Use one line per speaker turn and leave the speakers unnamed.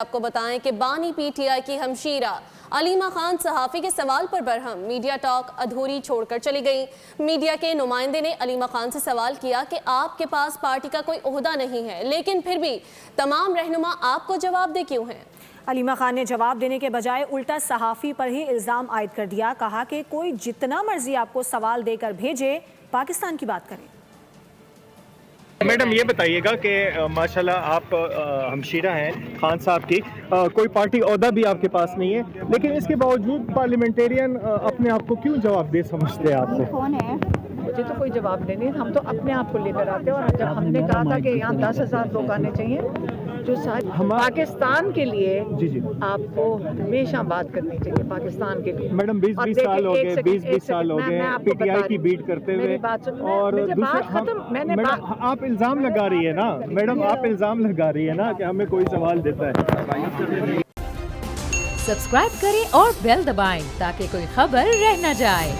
آپ کو بتائیں کہ بانی پی ٹی آئی کی ہمشیرہ علیمہ خان صحافی کے سوال پر برہم، میڈیا ٹاک ادھوری چھوڑ کر چلی گئی۔ میڈیا کے نمائندے نے علیمہ خان سے سوال کیا کہ آپ کے پاس پارٹی کا کوئی عہدہ نہیں ہے، لیکن پھر بھی تمام رہنما آپ کو جواب دے کیوں ہیں؟
علیمہ خان نے جواب دینے کے بجائے الٹا صحافی پر ہی الزام عائد کر دیا، کہا کہ کوئی جتنا مرضی آپ کو سوال دے کر بھیجے، پاکستان کی بات کریں۔
میڈم یہ بتائیے گا کہ ماشاءاللہ آپ ہمشیرہ ہیں خان صاحب کی، کوئی پارٹی عہدہ بھی آپ کے پاس نہیں ہے، لیکن اس کے باوجود پارلیمنٹیرین اپنے آپ کو کیوں جواب دے سمجھتے ہیں آپ کو؟
کون ہے؟
مجھے تو کوئی جواب نہیں، ہم تو اپنے آپ کو لے کر آتے ہیں، اور جب ہم نے کہا تھا کہ یہاں 10,000 لوگ آنے چاہیے جو پاکستان کے لیے آپ کو ہمیشہ بات کرنی چاہیے، پاکستان کے لیے۔
میڈم 20 سال ہو گئے، 20 سال ہو گئے پی ٹی آئی کی بیٹ کرتے ہوئے، اور آپ الزام لگا رہی ہے نا میڈم، آپ الزام لگا رہی ہے نا کہ ہمیں کوئی سوال دیتا ہے۔
سبسکرائب کریں اور بیل دبائیں تاکہ کوئی خبر رہ نہ جائے۔